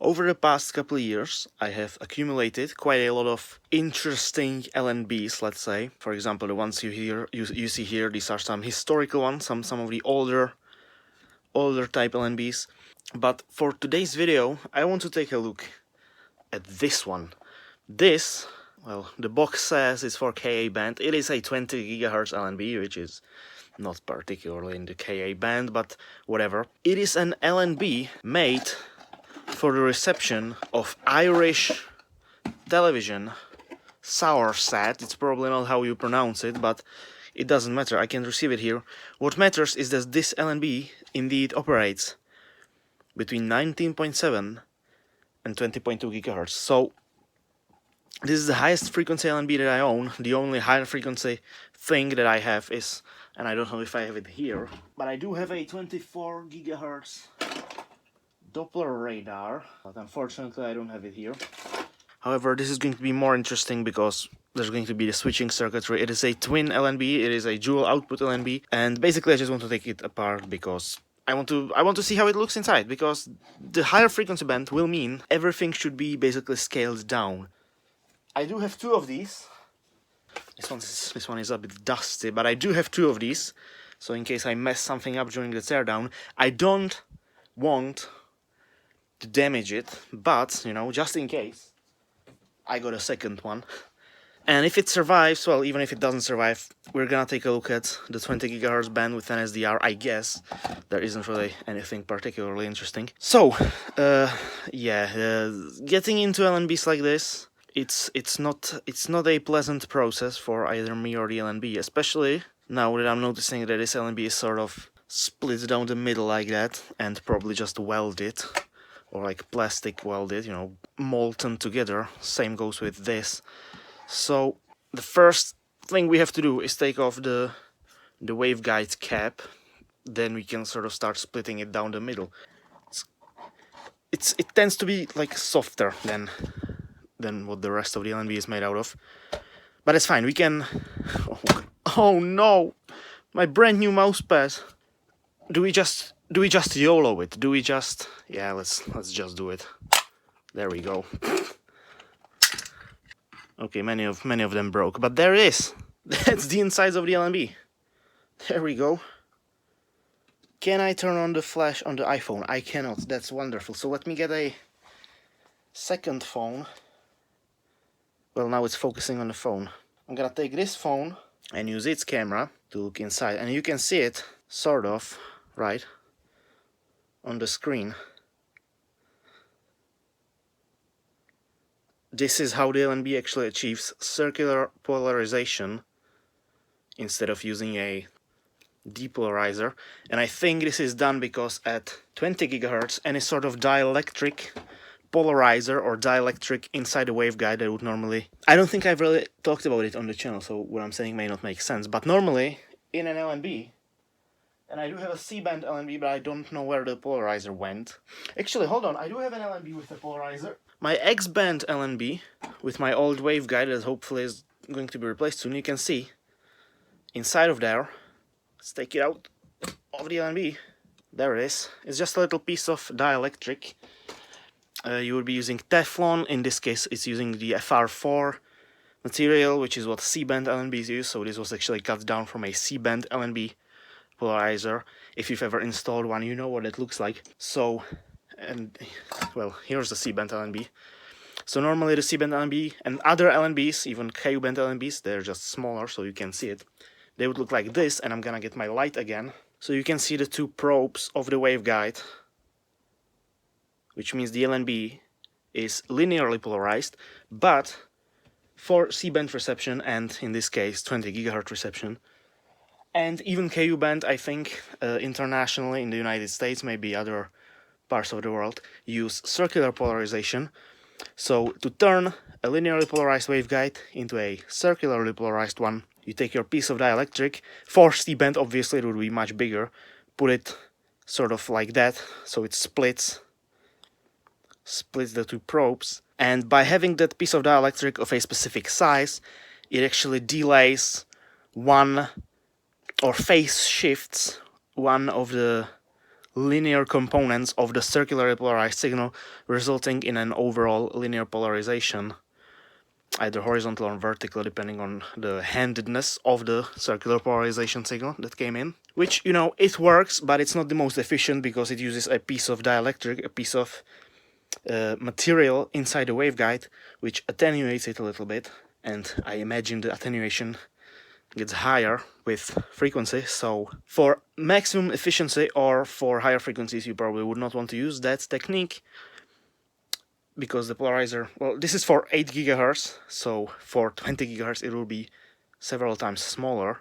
Over the past couple of years, I have accumulated quite a lot of interesting LNBs, let's say. For example, the ones you see here, these are some historical ones, some of the older type LNBs. But for today's video, I want to take a look at this one. This, well, the box says it's for Ka band. It is a 20 GHz LNB, which is not particularly in the Ka band, but whatever. It is an LNB made for the reception of Irish television, Saorsat. It's probably not how you pronounce it, but it doesn't matter, I can receive it here. What matters is that this LNB indeed operates between 19.7 and 20.2 GHz. So this is the highest frequency LNB that I own. The only higher frequency thing that I have is, and I don't know if I have it here, but I do have a 24 GHz Doppler radar, but unfortunately I don't have it here. However, this is going to be more interesting because there's going to be the switching circuitry. It is a twin LNB, it is a dual output LNB, and basically I just want to take it apart because I want to see how it looks inside, because the higher frequency band will mean everything should be basically scaled down. I do have two of these. This one is a bit dusty, but I do have two of these, so in case I mess something up during the teardown, I don't want to damage it, but, you know, just in case, I got a second one. And if it survives, well, even if it doesn't survive, we're gonna take a look at the 20 GHz band with an SDR, I guess. There isn't really anything particularly interesting. So, getting into LNBs like this, it's not a pleasant process for either me or the LNB, especially now that I'm noticing that this LNB is sort of split down the middle like that, and probably just welded. Or like plastic welded, you know, molten together. Same goes with this. So the first thing we have to do is take off the waveguide cap. Then we can sort of start splitting it down the middle. It tends to be like softer than what the rest of the LNB is made out of. But it's fine. We can. Oh no, my brand new mousepad. Do we just YOLO it? Do we just... Yeah, let's just do it. There we go. Okay, many of them broke, but there it is. That's the insides of the LNB. There we go. Can I turn on the flash on the iPhone? I cannot. That's wonderful. So let me get a second phone. Well, now it's focusing on the phone. I'm gonna take this phone and use its camera to look inside, and you can see it, sort of, right on the screen. This is how the LNB actually achieves circular polarization instead of using a depolarizer. And I think this is done because at 20 GHz any sort of dielectric polarizer or dielectric inside the waveguide that would normally... I don't think I've really talked about it on the channel, so what I'm saying may not make sense, but normally in an LNB, and I do have a C-band LNB, but I don't know where the polarizer went. Actually, hold on, I do have an LNB with a polarizer. My X-band LNB, with my old waveguide that hopefully is going to be replaced soon, you can see inside of there, let's take it out of the LNB, there it is. It's just a little piece of dielectric. You will be using Teflon, in this case it's using the FR4 material, which is what C-band LNBs use, so this was actually cut down from a C-band LNB polarizer. If you've ever installed one, you know what it looks like. So, and well, here's the C-band LNB. So normally the C-band LNB and other LNBs, even Ku-band LNBs, they're just smaller so you can see it. They would look like this, and I'm gonna get my light again. So you can see the two probes of the waveguide, which means the LNB is linearly polarized, but for C-band reception, and in this case 20 GHz reception, and even Ku-band, I think, internationally in the United States, maybe other parts of the world, use circular polarization. So to turn a linearly polarized waveguide into a circularly polarized one, you take your piece of dielectric. For C-band, obviously, it would be much bigger. Put it sort of like that, so it splits the two probes. And by having that piece of dielectric of a specific size, it actually delays one, or phase shifts, one of the linear components of the circular polarized signal, resulting in an overall linear polarization, either horizontal or vertical, depending on the handedness of the circular polarization signal that came in. Which, you know, it works, but it's not the most efficient because it uses a piece of dielectric, a piece of material inside the waveguide, which attenuates it a little bit. And I imagine the attenuation gets higher with frequency, so for maximum efficiency or for higher frequencies you probably would not want to use that technique, because the polarizer, well, this is for 8 GHz, so for 20 GHz it will be several times smaller,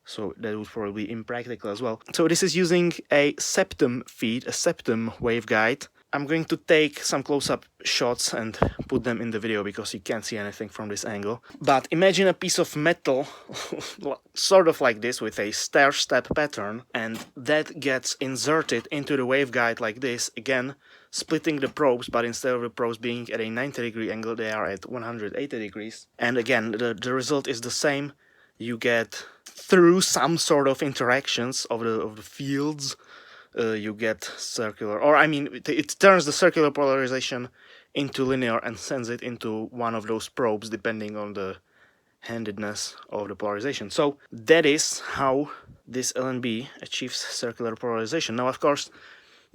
so that would probably be impractical as well. So this is using a septum feed, a septum waveguide. I'm going to take some close-up shots and put them in the video because you can't see anything from this angle. But imagine a piece of metal, sort of like this, with a stair-step pattern, and that gets inserted into the waveguide like this, again, splitting the probes, but instead of the probes being at a 90-degree angle, they are at 180 degrees. And again, the result is the same. You get, through some sort of interactions of the fields, you get circular, or I mean, it turns the circular polarization into linear and sends it into one of those probes, depending on the handedness of the polarization. So that is how this LNB achieves circular polarization. Now, of course,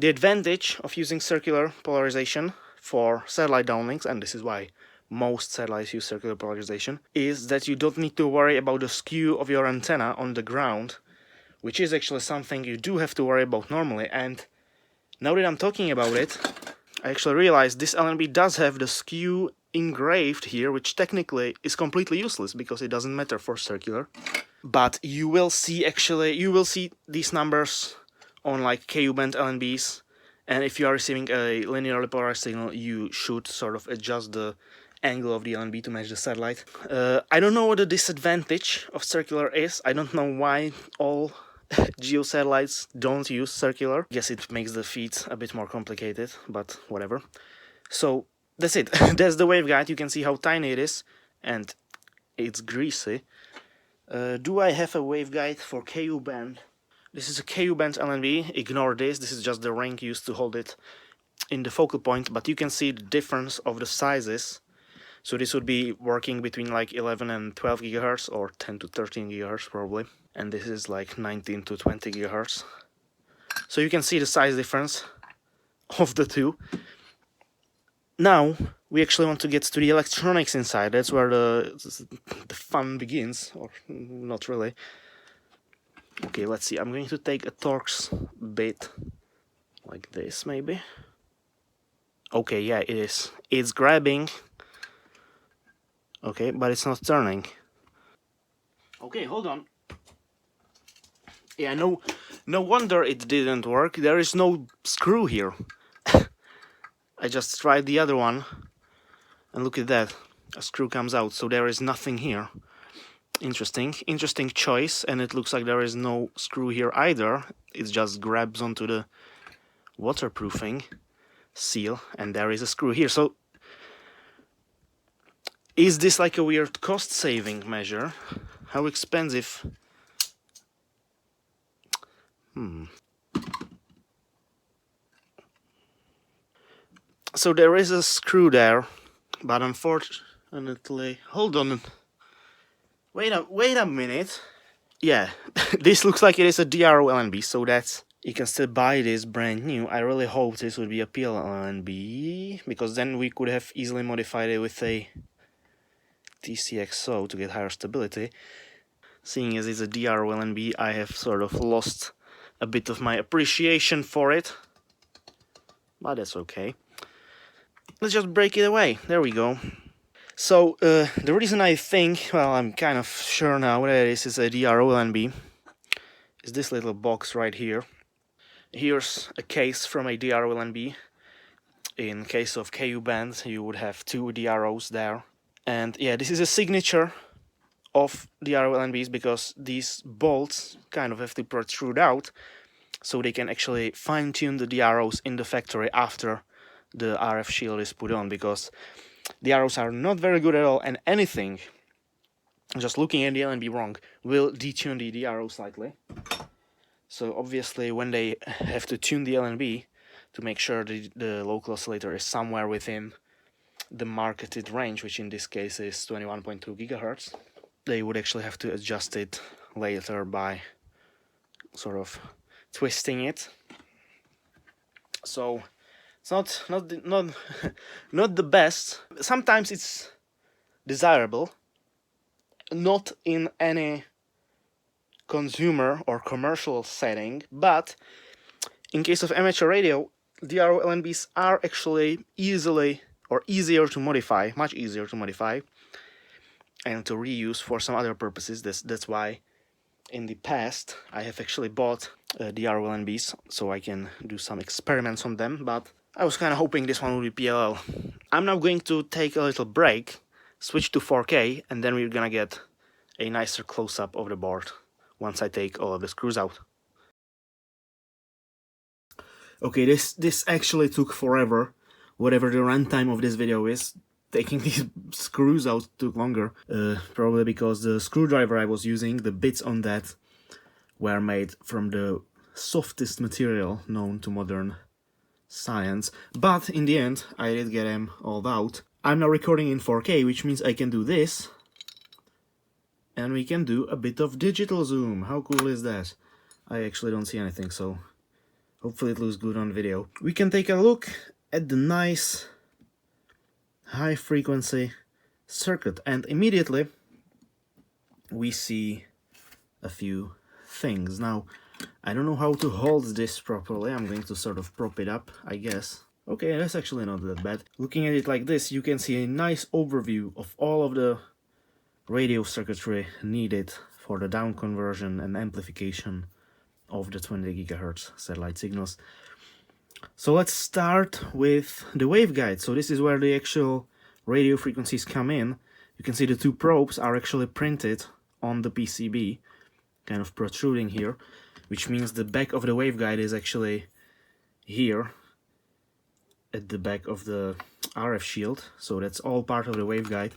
the advantage of using circular polarization for satellite downlinks, and this is why most satellites use circular polarization, is that you don't need to worry about the skew of your antenna on the ground, which is actually something you do have to worry about normally. And now that I'm talking about it, I actually realized this LNB does have the skew engraved here, which technically is completely useless because it doesn't matter for circular. But you will see, actually, you will see these numbers on like KU band LNBs, and if you are receiving a linearly polarized signal, you should sort of adjust the angle of the LNB to match the satellite. I don't know what the disadvantage of circular is. I don't know why all GEO satellites don't use circular. I guess it makes the feeds a bit more complicated, but whatever. So that's it. That's the waveguide. You can see how tiny it is, and it's greasy. Do I have a waveguide for KU band? This is a KU band LNB. Ignore this. This is just the ring used to hold it in the focal point, but you can see the difference of the sizes. So this would be working between like 11 and 12 GHz or 10 to 13 GHz probably. And this is like 19 to 20 GHz. So you can see the size difference of the two. Now we actually want to get to the electronics inside. That's where the fun begins, or not really. Okay, let's see. I'm going to take a Torx bit like this maybe. Okay, yeah, it is. It's grabbing. Okay, but it's not turning. Okay, hold on. Yeah, no wonder it didn't work. There is no screw here. I just tried the other one, and look at that. A screw comes out, so there is nothing here. Interesting choice, and it looks like there is no screw here either. It just grabs onto the waterproofing seal, and there is a screw here. So is this like a weird cost-saving measure? How expensive? So there is a screw there, but unfortunately... Hold on. Wait a minute. Yeah, this looks like it is a DRO LNB, so that's... You can still buy this brand new. I really hope this would be a PL LNB, because then we could have easily modified it with a TCXO to get higher stability. Seeing as it's a DRO LNB, I have sort of lost a bit of my appreciation for it, but that's okay. Let's just break it away. There we go. So the reason I think, well, I'm kind of sure now that this is a DRO LNB is this little box right here. Here's a case from a DRO LNB. In case of KU band, you would have 2 DROs there. And yeah, this is a signature of DRO LNBs because these bolts kind of have to protrude out so they can actually fine-tune the DROs in the factory after the RF shield is put on, because DROs are not very good at all, and anything, just looking at the LNB wrong, will detune the DRO slightly. So obviously when they have to tune the LNB to make sure the local oscillator is somewhere within the marketed range, which in this case is 21.2 GHz, they would actually have to adjust it later by sort of twisting it. So it's not the best. Sometimes it's desirable, not in any consumer or commercial setting, but in case of amateur radio, DRO LNBs are actually easier to modify, much easier to modify and to reuse for some other purposes. That's why in the past I have actually bought DRO LNBs so I can do some experiments on them, but I was kind of hoping this one would be PLL. I'm now going to take a little break, switch to 4K, and then we're gonna get a nicer close-up of the board once I take all of the screws out. Okay, this actually took forever. Whatever the runtime of this video is, taking these screws out took longer. Probably because the screwdriver I was using, the bits on that were made from the softest material known to modern science. But in the end, I did get them all out. I'm now recording in 4K, which means I can do this. And we can do a bit of digital zoom. How cool is that? I actually don't see anything, so hopefully it looks good on video. We can take a look at the nice high frequency circuit, and immediately we see a few things. Now, I don't know how to hold this properly. I'm going to sort of prop it up, I guess. Okay, that's actually not that bad. Looking at it like this, you can see a nice overview of all of the radio circuitry needed for the down conversion and amplification of the 20 GHz satellite signals. So let's start with the waveguide. So this is where the actual radio frequencies come in. You can see the two probes are actually printed on the PCB, kind of protruding here, which means the back of the waveguide is actually here at the back of the RF shield. So that's all part of the waveguide.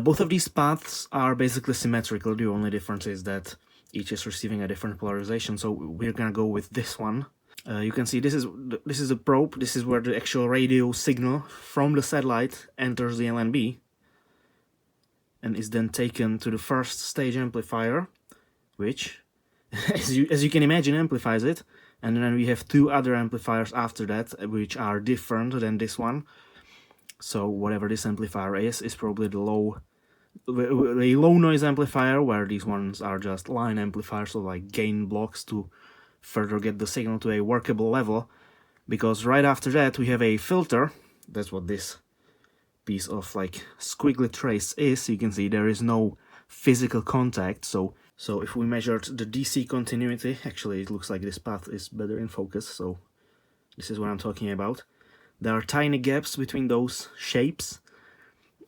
Both of these paths are basically symmetrical. The only difference is that each is receiving a different polarization. So we're gonna go with this one. You can see this is a probe. This is where the actual radio signal from the satellite enters the LNB and is then taken to the first stage amplifier, which, as you can imagine, amplifies it. And then we have two other amplifiers after that, which are different than this one. So whatever this amplifier is probably the low noise amplifier, where these ones are just line amplifiers, so like gain blocks to further get the signal to a workable level. Because right after that we have a filter. That's what this piece of like squiggly trace is. You can see there is no physical contact. So if we measured the DC continuity, actually it looks like this path is better in focus, so this is what I'm talking about. There are tiny gaps between those shapes,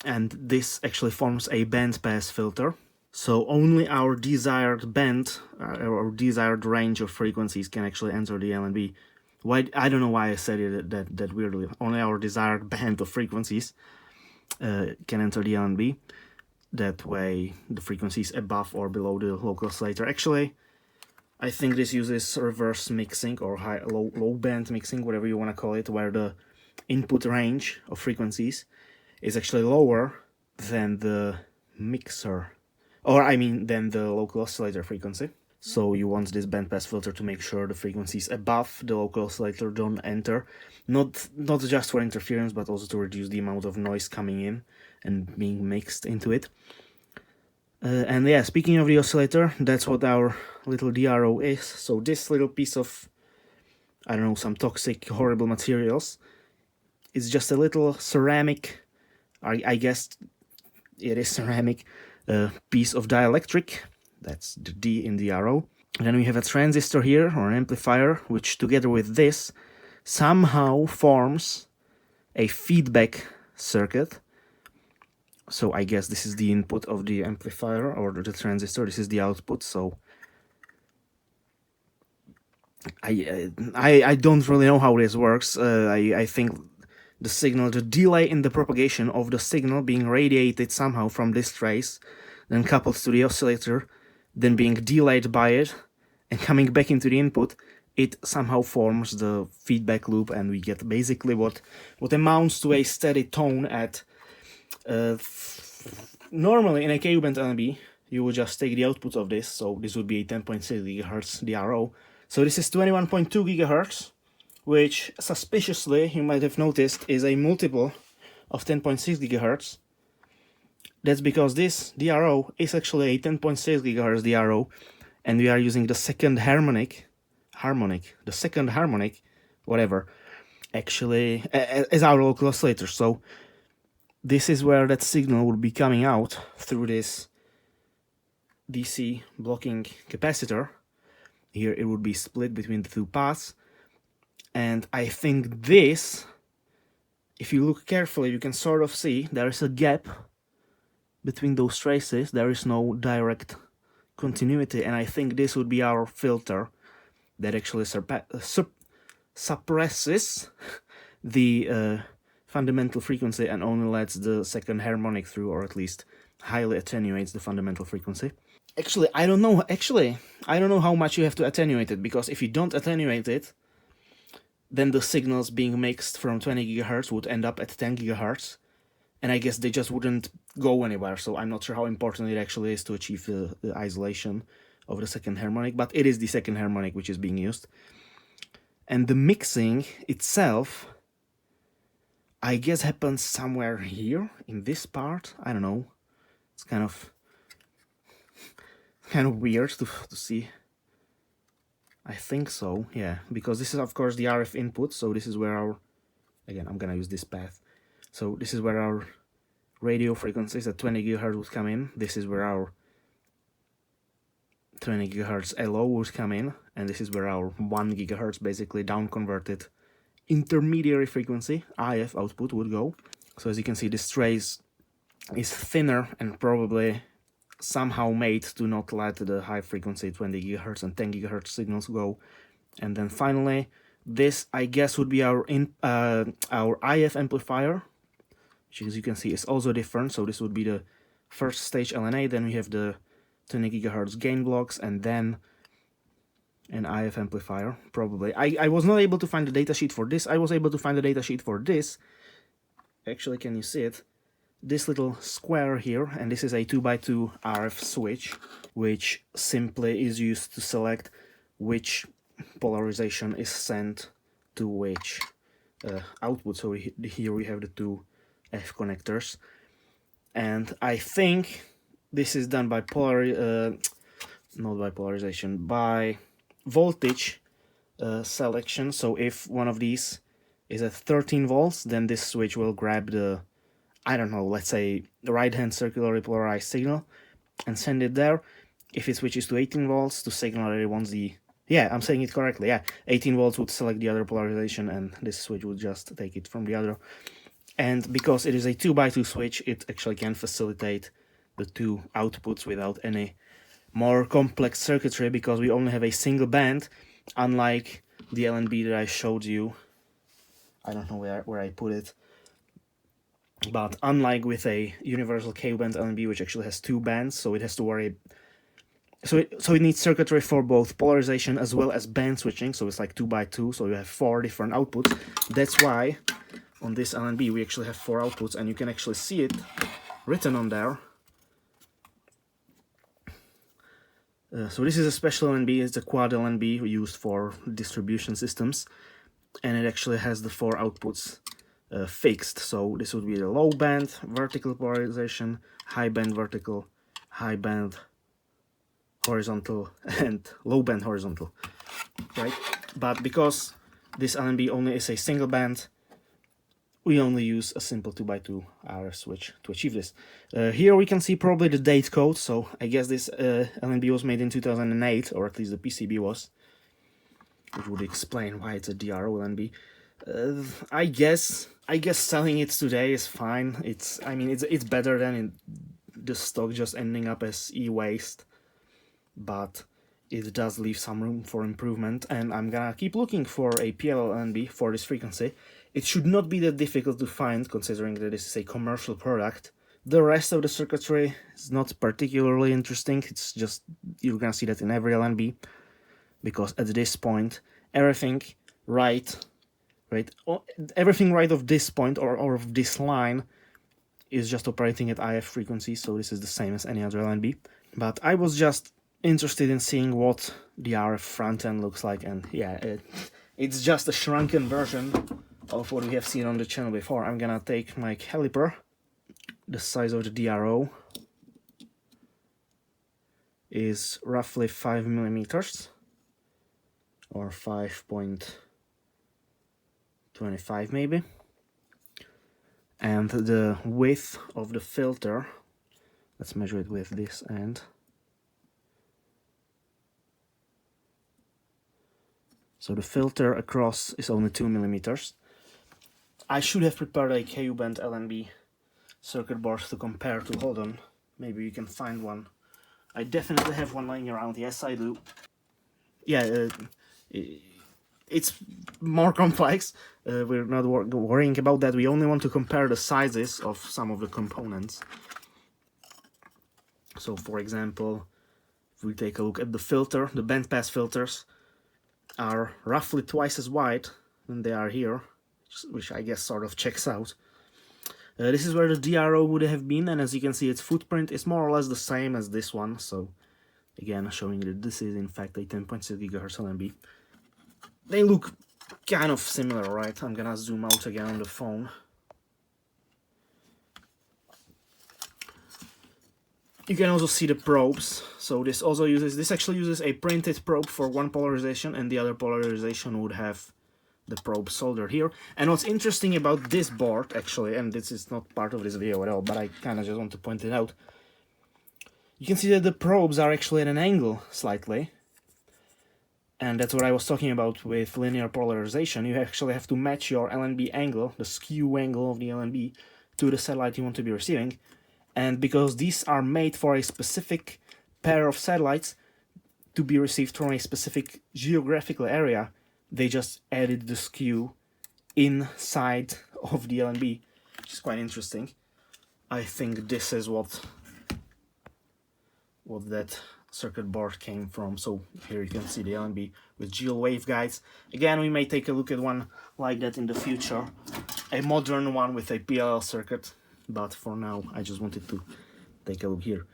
and this actually forms a bandpass filter. So only our desired band, or desired range of frequencies can actually enter the LNB. Why? I don't know why I said it that weirdly. Only our desired band of frequencies can enter the LNB. That way the frequencies above or below the local oscillator. Actually, I think this uses reverse mixing or low band mixing, whatever you want to call it, where the input range of frequencies is actually lower than the mixer, or I mean than the local oscillator frequency. So you want this bandpass filter to make sure the frequencies above the local oscillator don't enter, not just for interference, but also to reduce the amount of noise coming in and being mixed into it. And yeah, speaking of the oscillator, that's what our little DRO is. So this little piece of, I don't know, some toxic, horrible materials is just a little ceramic, I guess it is ceramic, piece of dielectric. That's the D in DRO. And then we have a transistor here, or an amplifier, which together with this somehow forms a feedback circuit. So I guess this is the input of the amplifier or the transistor. This is the output. So I don't really know how this works. I think the signal, the delay in the propagation of the signal being radiated somehow from this trace, then coupled to the oscillator, then being delayed by it, and coming back into the input, it somehow forms the feedback loop, and we get basically what amounts to a steady tone at normally in a Ku-band LNB you would just take the output of this, so this would be a 10.6 GHz DRO. So this is 21.2 GHz, which suspiciously you might have noticed is a multiple of 10.6 GHz. That's because this DRO is actually a 10.6 GHz DRO, and we are using the second harmonic, whatever, actually as our local oscillator. So this is where that signal will be coming out through this DC blocking capacitor. Here it would be split between the two paths, and I think this, if you look carefully, you can sort of see there is a gap between those traces. There is no direct continuity, and I think this would be our filter that actually suppresses the fundamental frequency and only lets the second harmonic through, or at least highly attenuates the fundamental frequency. Actually, I don't know how much you have to attenuate it, because if you don't attenuate it, then the signals being mixed from 20 GHz would end up at 10 GHz, and I guess they just wouldn't go anywhere. So I'm not sure how important it actually is to achieve the isolation of the second harmonic, but it is the second harmonic which is being used. And the mixing itself, I guess, happens somewhere here in this part. I don't know. It's kind of weird to see. I think so, yeah, because this is of course the RF input, so this is where our, again, I'm gonna use this path. So this is where our radio frequencies at 20 GHz would come in. This is where our 20 GHz LO would come in, and this is where our 1 GHz basically down converted intermediary frequency IF output would go. So as you can see, this trace is thinner and probably somehow made to not let the high frequency 20 GHz and 10 GHz signals go. And then finally, this I guess would be our IF amplifier, which as you can see is also different. So this would be the first stage LNA, then we have the 20 GHz gain blocks, and then an IF amplifier, probably. I was not able to find the datasheet for this. I was able to find the datasheet for this. Actually, can you see it? This little square here, and this is a 2x2 RF switch, which simply is used to select which polarization is sent to which output. So here we have the two F connectors, and I think this is done by by voltage selection. So if one of these is at 13 volts, then this switch will grab the, I don't know, let's say the right-hand circularly polarized signal and send it there. If it switches to 18 volts, to signal that it wants the, yeah, I'm saying it correctly, yeah, 18 volts would select the other polarization, and this switch would just take it from the other. And because it is a 2x2 switch, it actually can facilitate the two outputs without any more complex circuitry, because we only have a single band, unlike the LNB that I showed you. I don't know where I put it. But unlike with a universal Ku-band LNB, which actually has two bands, so it has to worry. So it needs circuitry for both polarization as well as band switching. So it's like 2x2, so you have 4 different outputs. That's why on this LNB we actually have 4 outputs, and you can actually see it written on there. So this is a special LNB. It's a quad LNB used for distribution systems, and it actually has the 4 outputs fixed. So this would be the low band vertical polarization, high band vertical, high band horizontal, and low band horizontal, right? But because this LNB only is a single band, we only use a simple 2x2 RF switch to achieve this. Here we can see probably the date code, so I guess this LNB was made in 2008, or at least the PCB was, which would explain why it's a DRO LNB. I guess selling it today is fine. It's better than the stock just ending up as e-waste, but it does leave some room for improvement, and I'm gonna keep looking for a PLL LNB for this frequency. It should not be that difficult to find, considering that this is a commercial product. The rest of the circuitry is not particularly interesting. It's just, you're gonna see that in every LNB. because at this point everything right everything right of this point or of this line is just operating at IF frequency, so this is the same as any other LNB. But I was just interested in seeing what the RF front end looks like, and yeah, it's just a shrunken version of what we have seen on the channel before. I'm gonna take my caliper. The size of the DRO is roughly 5 millimeters, or 5.25 maybe. And the width of the filter, let's measure it with this end. So the filter across is only 2 millimeters. I should have prepared a Ku-band LNB circuit board to compare to. Hold on, maybe you can find one. I definitely have one lying around. Yes, I do. Yeah, it's more complex. We're not worrying about that. We only want to compare the sizes of some of the components. So, for example, if we take a look at the filter, the bandpass filters are roughly twice as wide than they are here, which I guess sort of checks out. This is where the DRO would have been, and as you can see, its footprint is more or less the same as this one. So, again, showing that this is in fact a 10.6 GHz LNB. They look kind of similar, right? I'm gonna zoom out again on the phone. You can also see the probes. So this actually uses a printed probe for one polarization, and the other polarization would have the probe soldered here. And what's interesting about this board, actually, and this is not part of this video at all, but I kind of just want to point it out. You can see that the probes are actually at an angle slightly. And that's what I was talking about with linear polarization. You actually have to match your LNB angle, the skew angle of the LNB, to the satellite you want to be receiving. And because these are made for a specific pair of satellites to be received from a specific geographical area, they just added the skew inside of the LNB, which is quite interesting. I think this is what that circuit board came from. So here you can see the LNB with GL waveguides. Again, we may take a look at one like that in the future, a modern one with a PLL circuit, but for now I just wanted to take a look here.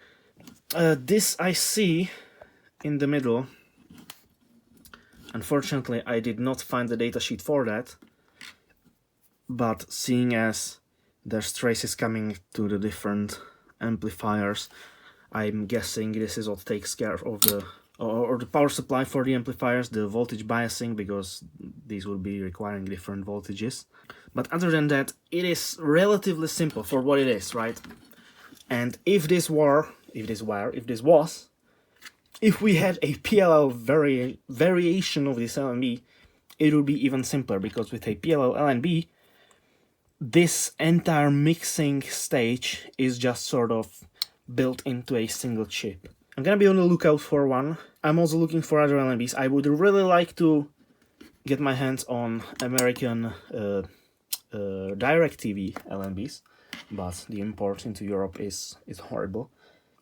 This I see in the middle. Unfortunately, I did not find the datasheet for that, but seeing as there's traces coming to the different amplifiers, I'm guessing this is what takes care of the power supply for the amplifiers, the voltage biasing, because these will be requiring different voltages. But other than that, it is relatively simple for what it is, right? And if we had a PLL variation of this LNB, it would be even simpler, because with a PLL LNB, this entire mixing stage is just sort of built into a single chip. I'm gonna be on the lookout for one. I'm also looking for other LNBs. I would really like to get my hands on American DirecTV LNBs, but the import into Europe is horrible.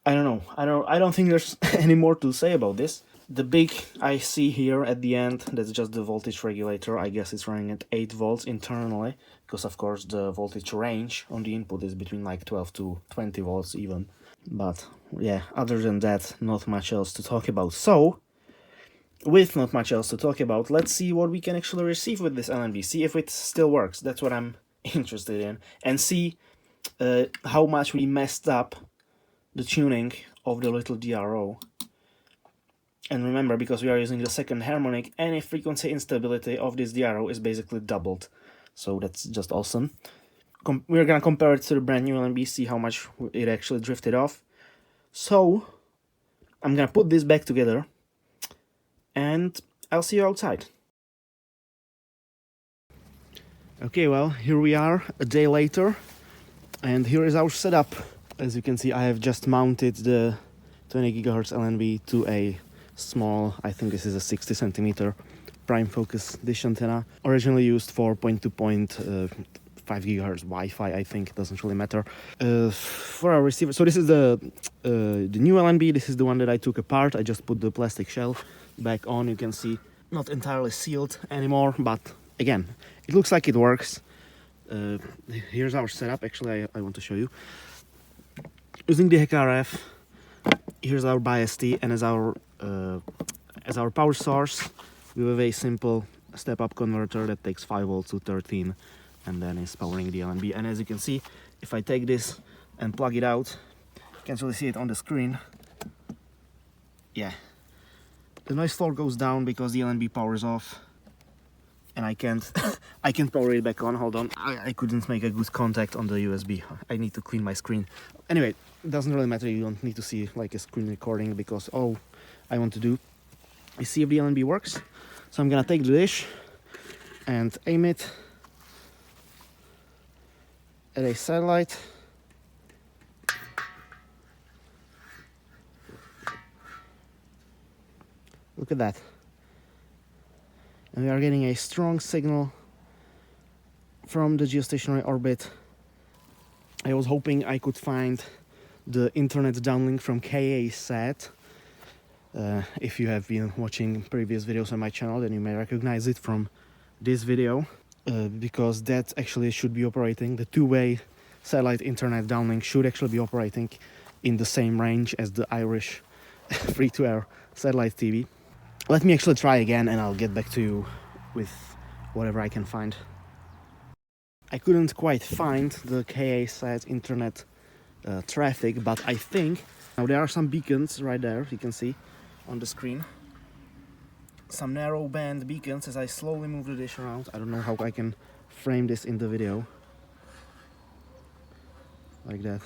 I don't know. I don't think there's any more to say about this. The big I see here at the end, that's just the voltage regulator. I guess it's running at 8 volts internally, because of course the voltage range on the input is between like 12 to 20 volts even. But yeah, other than that, not much else to talk about. So, with not much else to talk about, let's see what we can actually receive with this LNB. See if it still works. That's what I'm interested in. And see how much we messed up the tuning of the little DRO. And remember, because we are using the second harmonic, any frequency instability of this DRO is basically doubled. So that's just awesome. We're gonna compare it to the brand new LNB, see how much it actually drifted off. So, I'm gonna put this back together, and I'll see you outside. Okay, well, here we are a day later, and here is our setup. As you can see, I have just mounted the 20 GHz LNB to a small, I think this is a 60 centimeter prime focus dish antenna, originally used for point-to-point 5 GHz Wi-Fi, I think, it doesn't really matter. For our receiver, so this is the new LNB, this is the one that I took apart. I just put the plastic shelf back on, you can see not entirely sealed anymore, but again, it looks like it works. Here's our setup. Actually, I want to show you. Using the HEC-RF, here's our bias T, and as our power source, we have a simple step-up converter that takes 5 volts to 13, and then is powering the LNB. And as you can see, if I take this and plug it out, you can't really see it on the screen. Yeah, the noise floor goes down because the LNB powers off, and I can't I can't power it back on. Hold on, I couldn't make a good contact on the USB. I need to clean my screen. Anyway, it doesn't really matter. You don't need to see like a screen recording, because all I want to do is see if the LNB works. So I'm gonna take the dish and aim it at a satellite. Look at that. And we are getting a strong signal from the geostationary orbit. I was hoping I could find the internet downlink from KA-SAT. If you have been watching previous videos on my channel, then you may recognize it from this video, because that actually should be operating. The two-way satellite internet downlink should actually be operating in the same range as the Irish free-to-air satellite TV. Let me actually try again, and I'll get back to you with whatever I can find. I couldn't quite find the KA-SAT internet traffic, but I think now there are some beacons right there, you can see on the screen. Some narrow band beacons as I slowly move the dish around. I don't know how I can frame this in the video. Like that.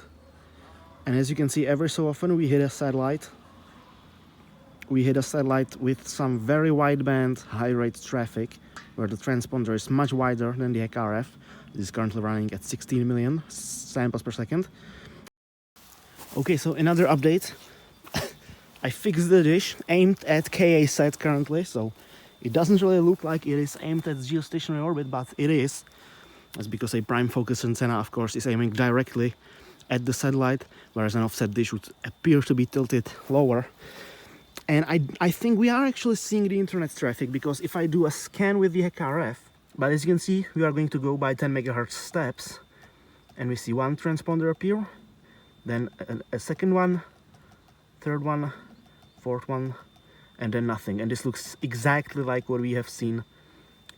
And as you can see, every so often we hit a satellite. We hit a satellite with some very wideband, high-rate traffic, where the transponder is much wider than the HEC-RF. This is currently running at 16 million samples per second. Okay, so another update. I fixed the dish, aimed at KA-SAT currently, so it doesn't really look like it is aimed at geostationary orbit, but it is. That's because a prime focus antenna, of course, is aiming directly at the satellite, whereas an offset dish would appear to be tilted lower. And I think we are actually seeing the internet traffic, because if I do a scan with the HEC-RF, but as you can see, we are going to go by 10 MHz steps, and we see one transponder appear, then a second one, third one, fourth one, and then nothing. And this looks exactly like what we have seen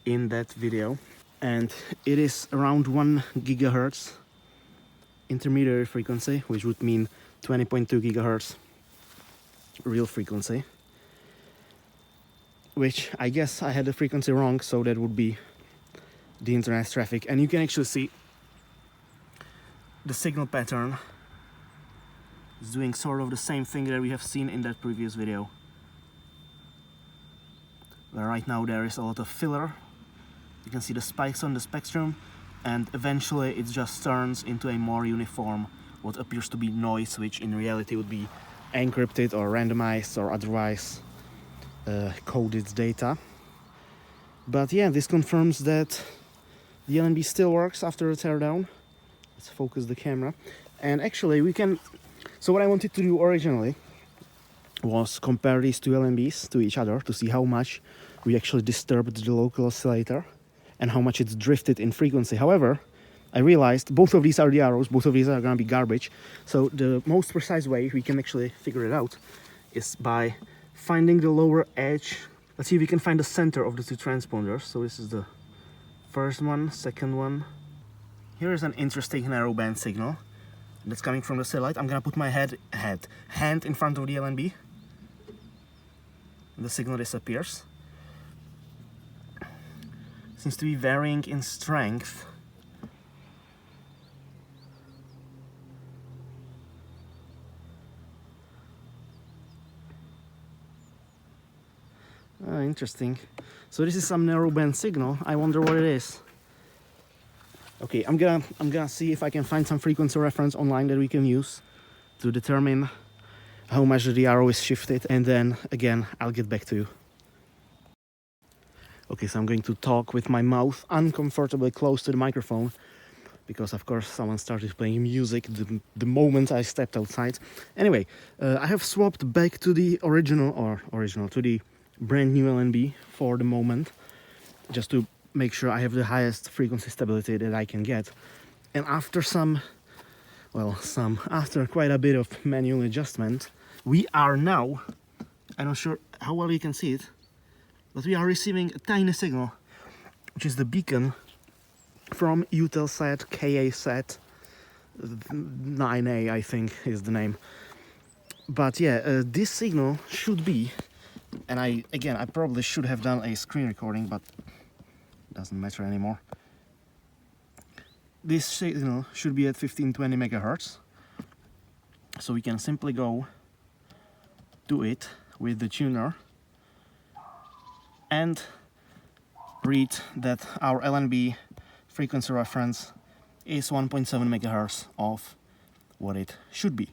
in that video. And it is around 1 GHz intermediary frequency, which would mean 20.2 GHz real frequency, which I guess I had the frequency wrong, so that would be the internet traffic. And you can actually see the signal pattern is doing sort of the same thing that we have seen in that previous video, where right now there is a lot of filler. You can see the spikes on the spectrum, and eventually it just turns into a more uniform, what appears to be noise, which in reality would be encrypted or randomized or otherwise coded data. But yeah, this confirms that the LNB still works after a teardown. Let's focus the camera. And actually we can... So what I wanted to do originally was compare these two LNBs to each other to see how much we actually disturbed the local oscillator and how much it's drifted in frequency. However, I realized both of these are the arrows, both of these are going to be garbage. So the most precise way we can actually figure it out is by finding the lower edge. Let's see if we can find the center of the two transponders. So this is the first one, second one. Here is an interesting narrowband signal that's coming from the satellite. I'm going to put my hand in front of the LNB. The signal disappears. Seems to be varying in strength. Interesting. So this is some narrowband signal. I wonder what it is. Okay, I'm gonna see if I can find some frequency reference online that we can use to determine how much the arrow is shifted, and then again I'll get back to you. Okay, so I'm going to talk with my mouth uncomfortably close to the microphone, because of course someone started playing music the moment I stepped outside. Anyway, I have swapped back to the original to the brand new LNB for the moment, just to make sure I have the highest frequency stability that I can get. And after after quite a bit of manual adjustment, we are now, I'm not sure how well you can see it, but we are receiving a tiny signal, which is the beacon from Eutelsat KA-SAT 9A, I think is the name. But yeah, this signal should be, and I probably should have done a screen recording, but it doesn't matter anymore. This signal should be at 1520 megahertz, so we can simply go to it with the tuner and read that our LNB frequency reference is 1.7 megahertz of what it should be.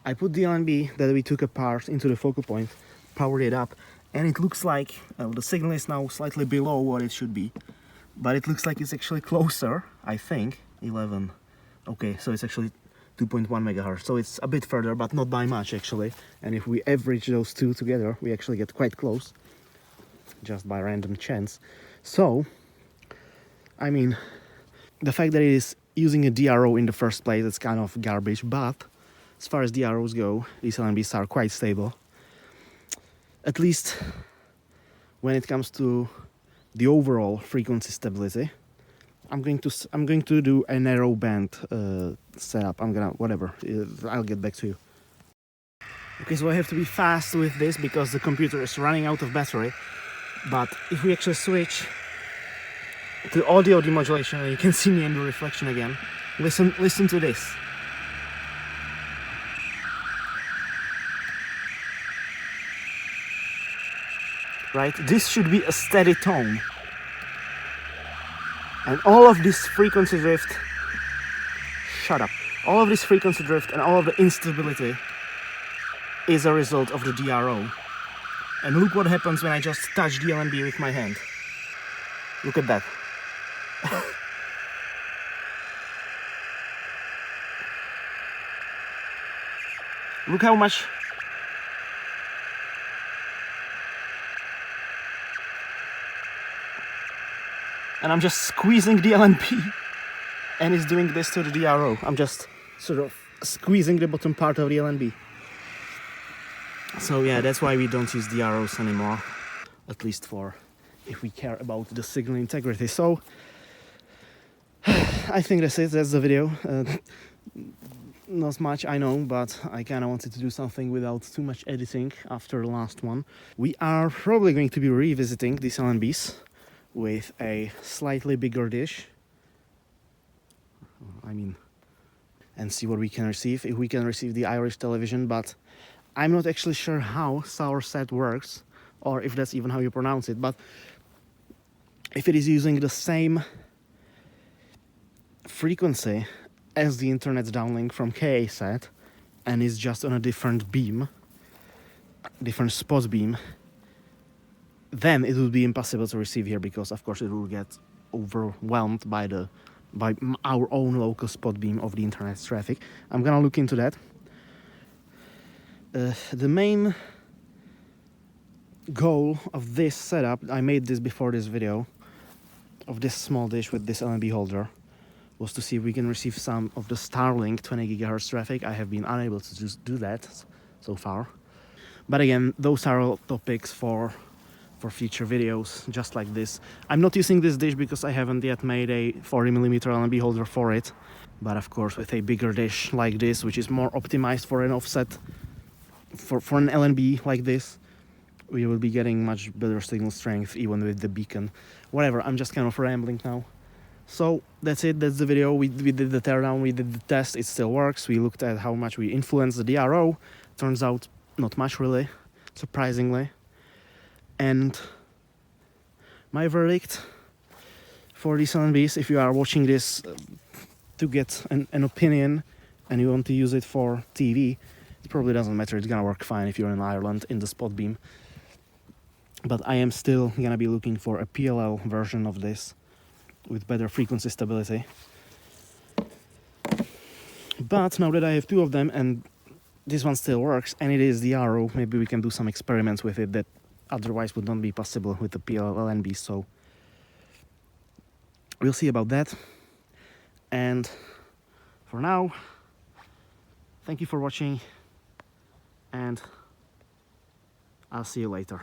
I put the LNB that we took apart into the focal point, powered it up, and it looks like the signal is now slightly below what it should be, but it looks like it's actually closer, I think, 11. Okay, so it's actually 2.1 megahertz, so it's a bit further, but not by much actually. And if we average those two together, we actually get quite close, just by random chance. So, I mean, the fact that it is using a DRO in the first place, it's kind of garbage, but as far as DROs go, these LNBs are quite stable. At least when it comes to the overall frequency stability. I'm going to do a narrow band setup. I'll get back to you. Okay, so I have to be fast with this because the computer is running out of battery. But if we actually switch to audio demodulation, you can see me in the reflection again. Listen to this. Right, this should be a steady tone. And all of this frequency drift, all of this frequency drift and all of the instability is a result of the DRO. And look what happens when I just touch the LNB with my hand. Look at that. Look how much. And I'm just squeezing the LNB, and it's doing this to the DRO. I'm just sort of squeezing the bottom part of the LNB. So yeah, that's why we don't use DROs anymore, at least for if we care about the signal integrity. So I think that's it. That's the video. Not much, I know, but I kind of wanted to do something without too much editing after the last one. We are probably going to be revisiting these LNBs with a slightly bigger dish, and see what we can receive, if we can receive the Irish television, but I'm not actually sure how Saorsat works, or if that's even how you pronounce it, but if it is using the same frequency as the internet downlink from KA-SAT, and is just on a different beam, different spot beam, then it would be impossible to receive here, because of course it will get overwhelmed by our own local spot beam of the internet traffic. I'm gonna look into that. The main goal of this setup, I made this before this video, of this small dish with this LNB holder, was to see if we can receive some of the Starlink 20 GHz traffic. I have been unable to just do that so far. But again, those are all topics for future videos, just like this. I'm not using this dish because I haven't yet made a 40mm LNB holder for it. But of course, with a bigger dish like this, which is more optimized for an offset, for an LNB like this, we will be getting much better signal strength even with the beacon. Whatever, I'm just kind of rambling now. So that's it, that's the video. We did the teardown, we did the test, it still works. We looked at how much we influenced the DRO. Turns out not much really, surprisingly. And my verdict for these LNBs, if you are watching this to get an opinion and you want to use it for TV, it probably doesn't matter, it's gonna work fine if you're in Ireland in the spot beam. But I am still gonna be looking for a PLL version of this with better frequency stability. But now that I have two of them and this one still works and it is the RO, maybe we can do some experiments with it that otherwise would not be possible with the PLL LNB. So we'll see about that. And for now, thank you for watching, and I'll see you later.